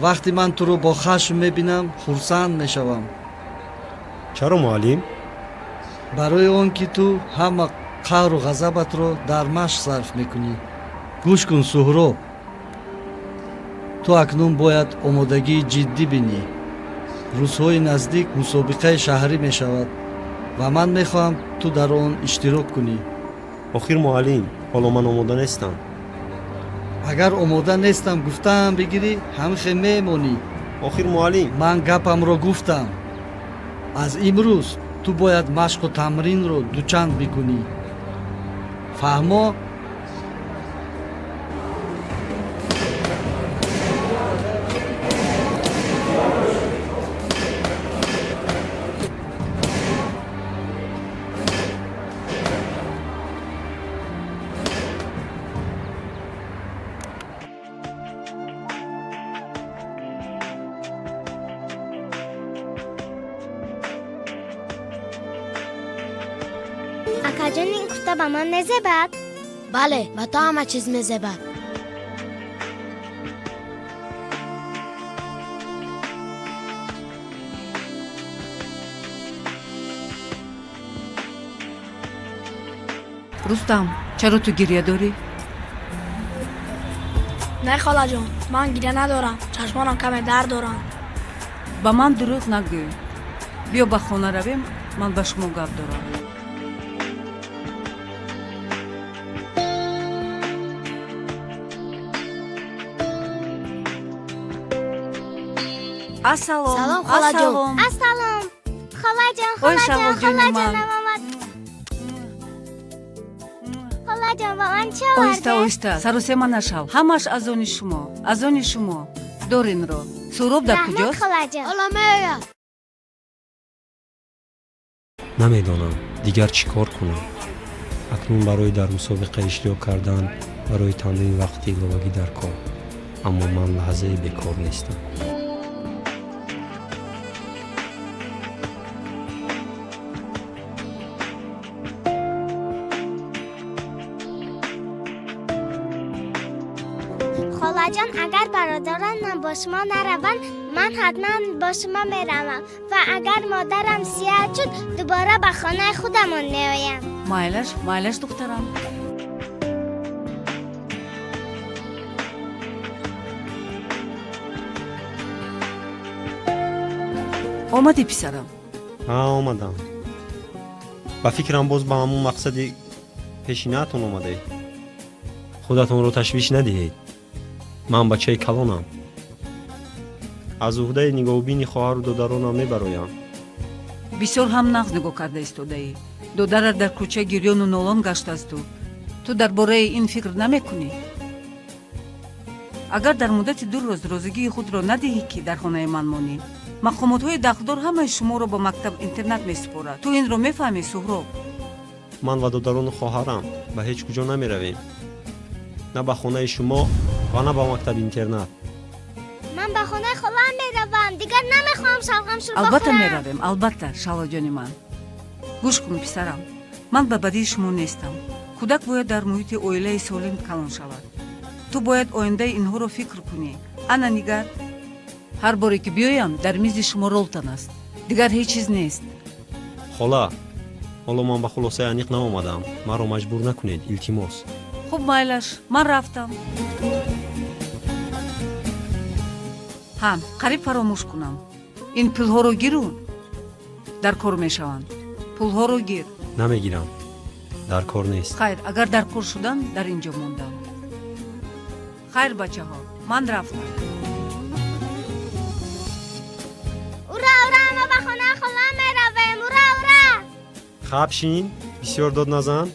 вақте ман туро бо хашм мебинам хурсанд мешавам. чаро муаллим? барои он ки ту ҳама қаҳру ғазабатро дар машқ сарф мекунӣ. гӯш кун суҳроб, ту акнун бояд омодагии ҷиддӣ бинӣ. рӯзҳои наздик мусобиқаи шаҳрӣ мешавад ва ман мехоҳам ту дар он иштирок кунӣ. охир муаллим, ҳоло ман омода нестам. агар омода нестам гуфтаам бигирӣ, ҳамихе мемонӣ. охир муаллим, ман гапамро гуфтам. аз имрӯз ту бояд машқу тамринро дучанд бикунӣ. фаҳмо? акаҷон ин куфта ба ман мезебад? бале, ба то ҳама чиз мезебад. рустам, чаро ту гирья дорӣ? не холаҷон, ман гирья надорам, чашмонам каме дард доранд. ба ман дурӯғ нагӯй. биё ба хона равем, ман ба шумо гап дорам. ассалом. Салом, холаҷон. ассалом. холаҷон, Ой, шалоҷони ман. омад. холаҷон, ба ман чӣ оҳиста оварде? оҳиста, саросема нашав. ҳамаш аз они шумо. доринро. суҳроб дар раҳмат, куҷост? холаҷон. ҳоло меояд. намедонам дигар чӣ кор кунам. акнун барои дар мусобиқа иштирок кардан барои тамрин вақти иловагӣ дар кор, аммо ман лаҳзае бекор нестам. холаҷон, агар бародаранам бо шумо нараванд, ман ҳатман бо шумо меравам ва агар модарам сиҳат шуд, дубора ба хонаи худамон меоям. майлаш духтарам. омадӣ писарам? ҳа, омадам. ба фикрам боз ба ҳамун мақсади пешинаатон омадаед. худатонро ташвиш надиҳед. ман бачаи калонам. аз уҳдаи нигоҳубини хоҳару додаронам мебароям. бисёр ҳам нағз нигоҳ карда истодаӣ. додарат дар кӯча гирёну нолон гаштасту. ту дар бораи ин фикр намекунӣ? агар дар муддати 2 рӯз розигии худро надиҳӣ ки дар хонаи ман монӣ, мақомотҳои дахдор ҳамаи шуморо ба мактаб интернат месупорад. ту инро мефаҳмӣ, суҳроб? ман ва додарону хоҳарам ба ҳеҷ куҷо намеравем. на ба хонаи шумо ва на ба мактаби интернат. ман ба хонаи холаам меравам. дигар намехоҳам шалғам шурба албатта хӯрам. меравем, албатта, шалоҷони ман. гӯш кун, писарам. ман ба бадии шумо нестам. кӯдак бояд дар муҳити оилаи солим калон шавад. ту бояд ояндаи инҳоро фикр кунӣ. ана нигар, ҳар боре ки биёям, дар мизи шумо ролтан аст. дигар ҳеҷ чиз нест. хола, ҳоло ман ба хулосаи аниқ наомадам. маро маҷбур накунед, илтимос. хуб, майлаш, ман рафтам. ҳам, қариб фаромӯш кунам. ин пулҳоро гиру. дар кор мешаванд. пулҳоро гир. намегирам. дар кор нест. хайр, агар дар кор шуданд, дар ин ҷо мондам. хайр, бачаҳо, ман рафтам. ура, ура, ма ба хонаи холаам меравем. ура, ура. хаб шин, бисёр дод назан.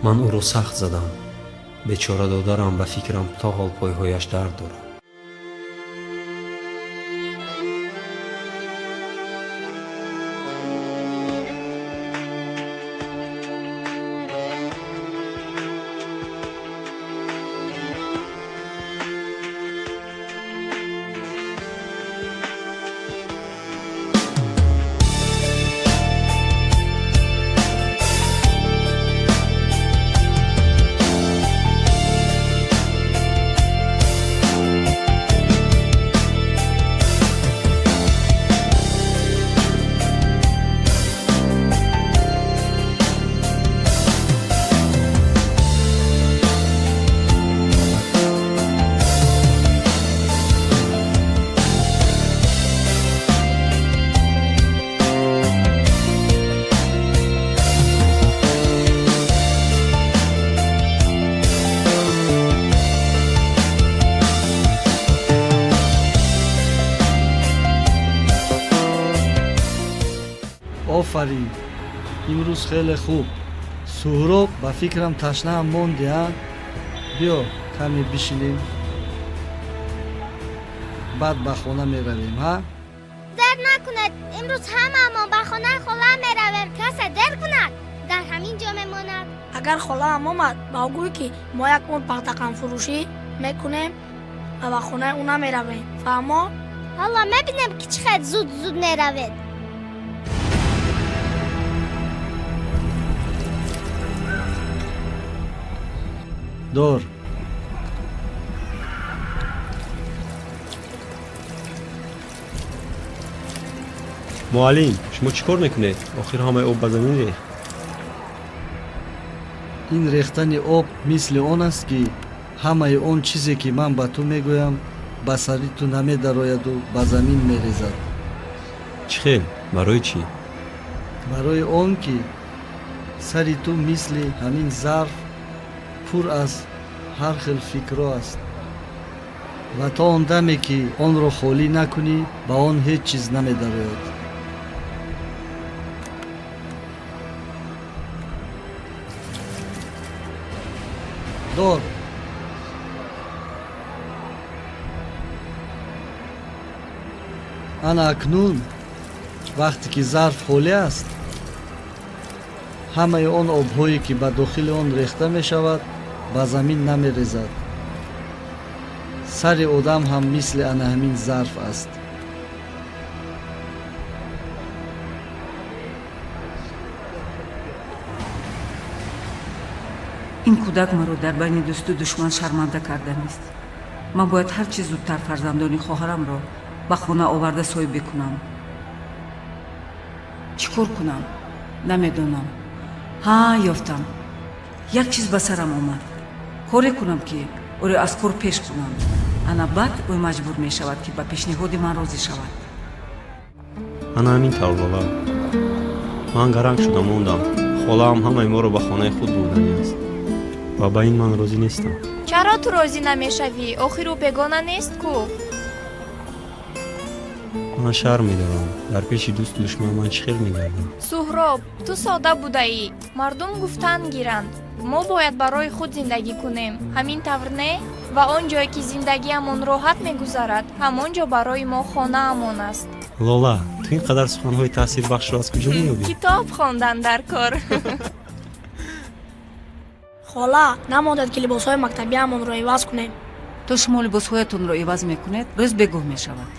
ман ӯро сахт задам. бечора додарам ба фикрам то ҳол пойҳояш дард дорад. офарин. имрӯз хеле хуб. суҳроб ба фикрам ташнаам монди, а? биё каме бишинем, баъд ба хона меравем, ҳа? дер накунед, имрӯз ҳамаамон ба хонаи холаам меравем. касе дер кунад, дар ҳамин ҷо мемонад. агар холаам омад ба ӯ гӯй ки мо як он пахтақанфурӯшӣ мекунем ва ба хонаи ӯ намеравем. фаҳмо? ҳоло мебинем ки чӣ қадр зуд зуд меравед. дор. муаллим, шумо чӣ кор мекунед? охир ҳамаи об ба замин рехт. ин рехтани об мисли он аст ки ҳамаи он чизе ки ман ба ту мегӯям ба сари ту намедарояду ба замин мерезад. чӣ хел? барои чӣ? барои он ки сари ту мисли ҳамин зарф пур аз ҳар хел фикрҳо аст ва то он даме ки онро холӣ накунӣ ба он ҳеҷ чиз намедарояд. дор. ана акнун вақте ки зарф холӣ аст, ҳамаи он обҳое ки ба дохили он рехта мешавад ба замин намерезад. сари одам ҳам мисли ана ҳамин зарф аст. ин кӯдак маро дар байни дӯсту душман шарманда карданист. ман бояд ҳар чӣ зудтар фарзандони хоҳарамро ба хона оварда соҳиб кунам. чӣ кор кунам? намедонам. ёфтам. як чиз ба сарам омад. коре кунам ки оре аз кор пеш кунам. ана баъд ӯ маҷбур мешавад ки ба пешниҳоди ман розӣ шавад. ана ҳамин тавр лола. ман гаранг шуда мондам. холаам ҳамаи моро ба хонаи худ бурданияст ва ба ин ман розӣ нестам. чаро ту розӣ намешавӣ? охир ӯ бегона нест ку? ман шарм медорам. дар пеши дӯсту душман ман чӣ хел мегардам? суҳроб, ту сода будаӣ. мардум гуфтанд гиранд. мо бояд барои худ зиндагӣ кунем. ҳамин тавр не? ва он ҷое ки зиндагиамон роҳат мегузарад, ҳамон ҷо барои мо хонаамон аст. лола, ту ин қадар суханҳои таъсирбахшро аз куҷо меёбӣ? китоб хондан дар кор. хола, намондед ки либосҳои мактабиамонро иваз кунем. то шумо либосҳоятонро иваз мекунед, рӯз бегоҳ мешавад.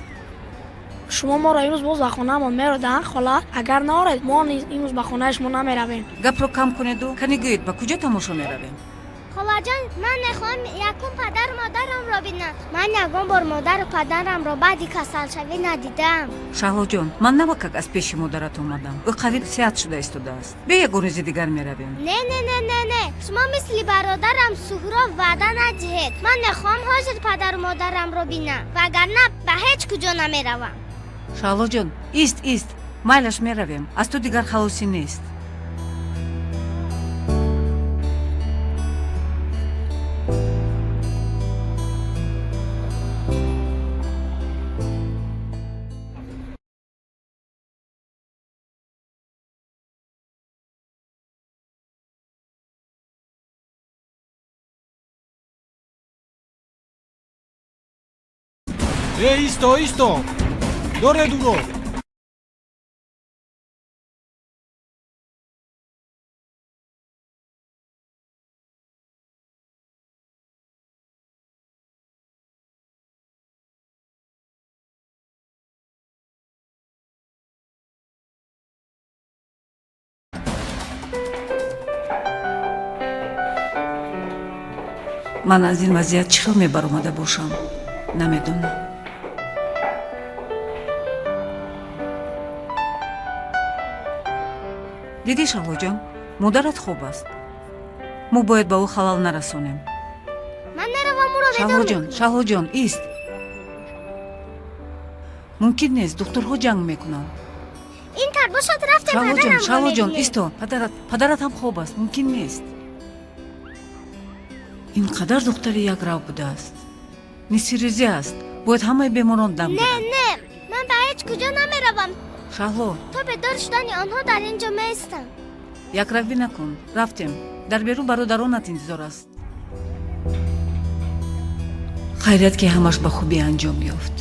шумо моро имрӯз боз ба хонаамон мероданд, хола? агар наоред, мо низ имрӯз ба хонаи шумо намеравем. гапро кам кунеду кани гӯед ба куҷо тамошо меравем. холаҷон, ман мехоҳам якум падару модарамро бинам. ман ягон бор модару падарамро баъди касалшавӣ надидам. шаҳлоҷон, ман навакак аз пеши модарат омадам. ӯ қавӣ сеҳат шуда истодааст. бе ягон рӯзи дигар меравем. не шумо мисли бародарам суҳроб ваъда надиҳед. ман мехоҳам ҳозир падару модарамро бинам, вагарна ба ҳеҷ куҷо намеравам. шаҳлоҷон, ист майлаш меравем. аз ту дигар халосӣ нест. Исто! Доре дуго! ман аз ин вазъият чӣ хел мебаромада бошам? намедонам. дидӣ шаҳлоҷон, модарат хуб аст. мо бояд ба ӯ халал нарасонем. ман наравам ӯро ведор шаҳлоҷон, ист. мумкин нест, духтурҳо ҷанг мекунанд. ин тар бошад рафтем шаҳлоҷон, исто. падарат ҳам хуб аст. мумкин нест. ин қадар духтари як рав будааст. нисфи рӯзӣ аст. бояд ҳамаи беморон дам не, ман من در هیچ کجا نمیروم. шаҳло تا به دور شدن آنها در اینجا میستم. якравӣ накун. рафтем. дар беру бародаронат интизор аст. хайрат ки ҳамаш ба хубӣ анҷом ёфт.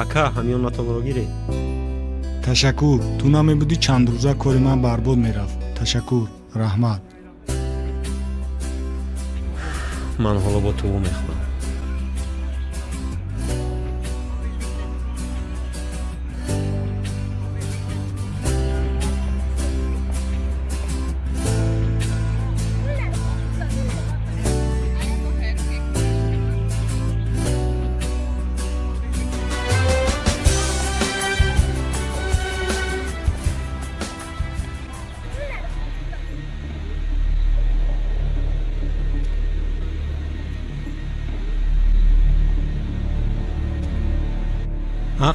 ака ҳамёнатонро гиред. ташаккур. ту намебудӣ чанд рӯза кори ман барбод мерафт. ташаккур. раҳмат. ман ҳоло бо ту мехӯрам.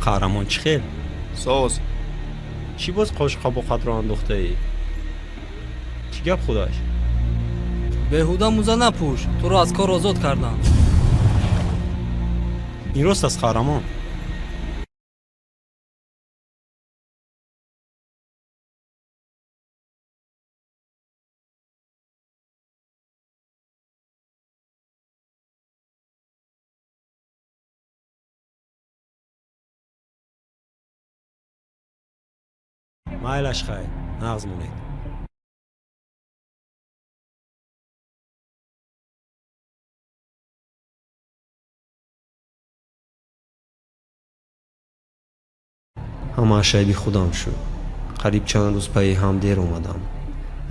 қаҳрамон чӣ хел? соз чӣ боз қошқабоқатро андохтаӣ? чӣ гап худаш? беҳуда муза напӯш, туро аз кор озод кардам. ин рост аст қаҳрамон? майлаш хайр, нағз монед. ҳамааш айби худам шуд. қариб чанд рӯз пайи ҳам дер омадам.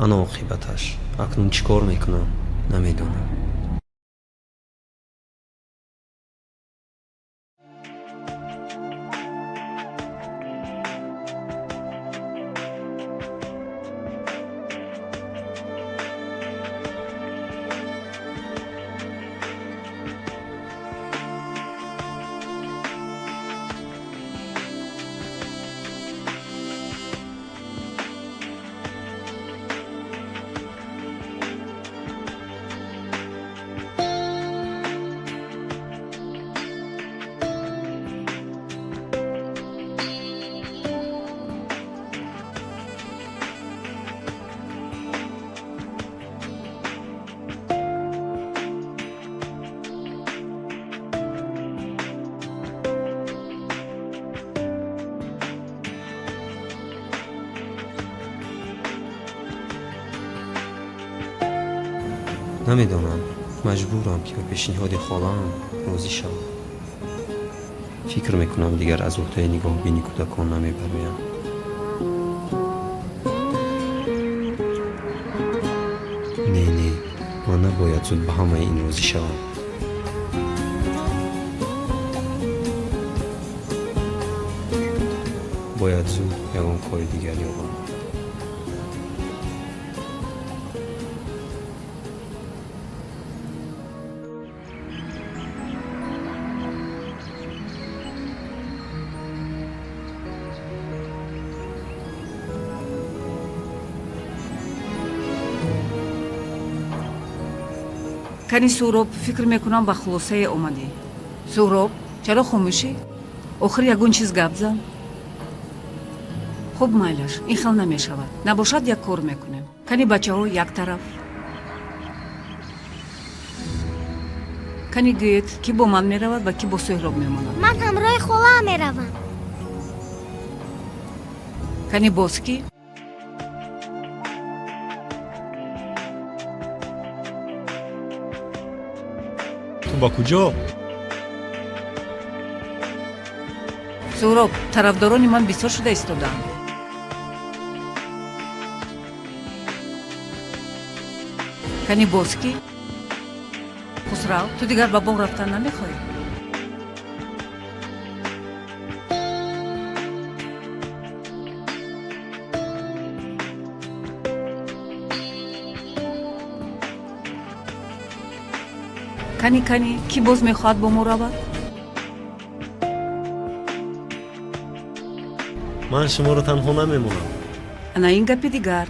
ана оқибаташ. акнун чӣ кор мекунам намедонам. намедонам, маҷбурам ки ба пешниҳоди холаам розӣ шавам. фикр мекунам дигар аз уҳдаи нигоҳбини кӯдакон намебароям. не, ман набояд зуд ба ҳамаи ин розӣ шавам. бояд зуд ягон кори дигар ёбам. кани суҳроб, фикр мекунам ба хулосае омадӣ. суҳроб, чаро хомӯшӣ? охир ягон чиз гап зан. хуб майлаш, ин хел намешавад. набошад як кор мекунем. кани бачаҳо як тараф. кани гӯед ки бо ман меравад ва ки бо суҳроб мемонад. من همراه خواهم میروم. кани боз ки? ту ба куҷо? суҳроб, тарафдорони ман бисёр шуда истодаанд. кани боз ки? хусрав, ту дигар ба боғ рафтан намехоҳӣ? кани ки боз мехоҳад бо мо равад? ман шуморо танҳо намемонам. ана ин гапи дигар.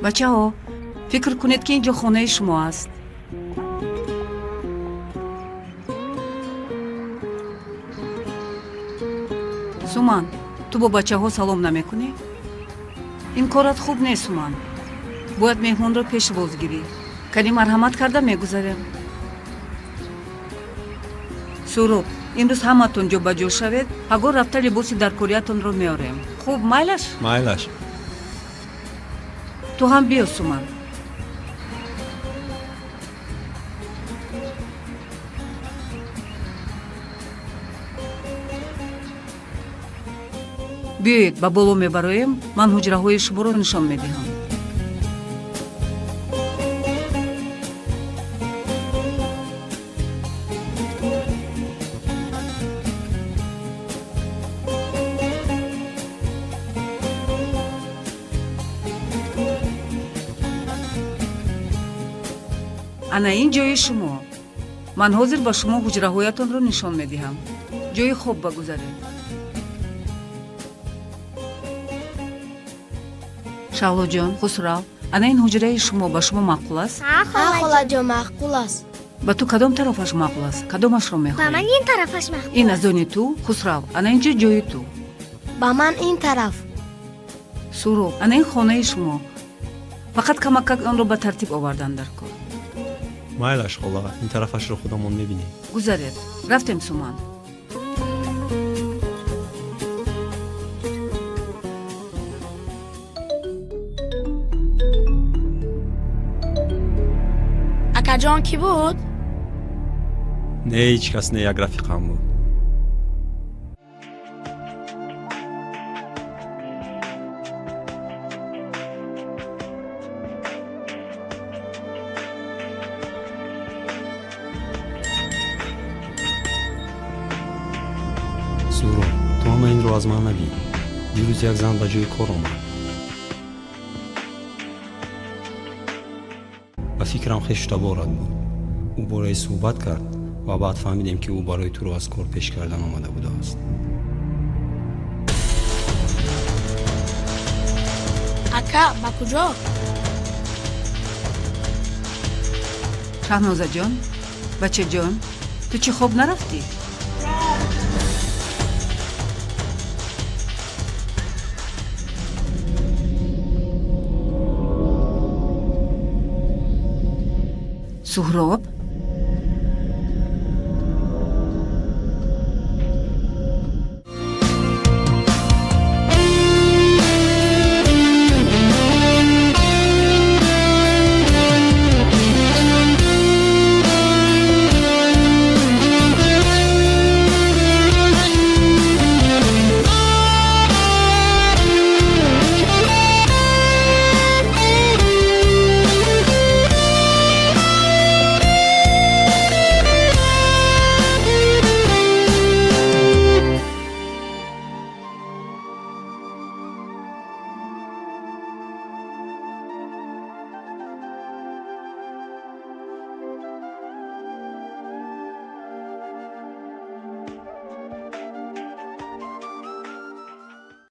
бачаҳо, фикр кунед ки ин ҷо хонаи шумо аст. суман, ту бо бачаҳо салом намекунӣ? ин корат хуб нест, Суман. бояд меҳмонро пешвоз гирӣ. кани марҳамат карда мегузарем. сурӯб, имрӯз ҳаматон ҷобаҷо шавед, пагор рафта либоси даркориятонро меорем. хуб, майлаш? майлаш. ту ҳам биё, Суман. биёед, ба боло мебароем, ман ҳуҷраҳои шуморо нишон медиҳам. ана ин ҷои шумо. ман ҳозир ба шумо ҳуҷраҳоятонро нишон медиҳам. ҷои хоб багузаред. шавлоҷон, хусрав, ана ин ҳуҷраи шумо ба шумо маъқул аст? ҳа холаҷон маъқул аст. ба ту кадом тарафаш маъқул аст? кадомашро ба мехоҳӣ? ман ин тарафаш махбул. ин аз они ту? хусрав, ана ин ҷо ҷои ту. ба ман ин тараф. сурӯб, ана ин хонаи шумо. фақат камакак онро ба тартиб овардан дар кор. майлаш хола, ин тарафашро худамон мебинем. гузаред. рафтем, Суман. акаҷон кӣ буд? не ҳеҷ кас не, як рафиқам буд. сурӯ, ту ҳама инро аз ман нагӣ. дирӯз як зан ба ҷои кор омад. ба фикрам хештаборат буд. ӯ бораи суҳбат кард ва баъд фаҳмидем ки ӯ барои туро аз кор пеш кардан омада будааст. ака ба куҷо? шаҳнозаҷон, бачаҷон, ту чӣ хоб нарафтӣ? суҳроб,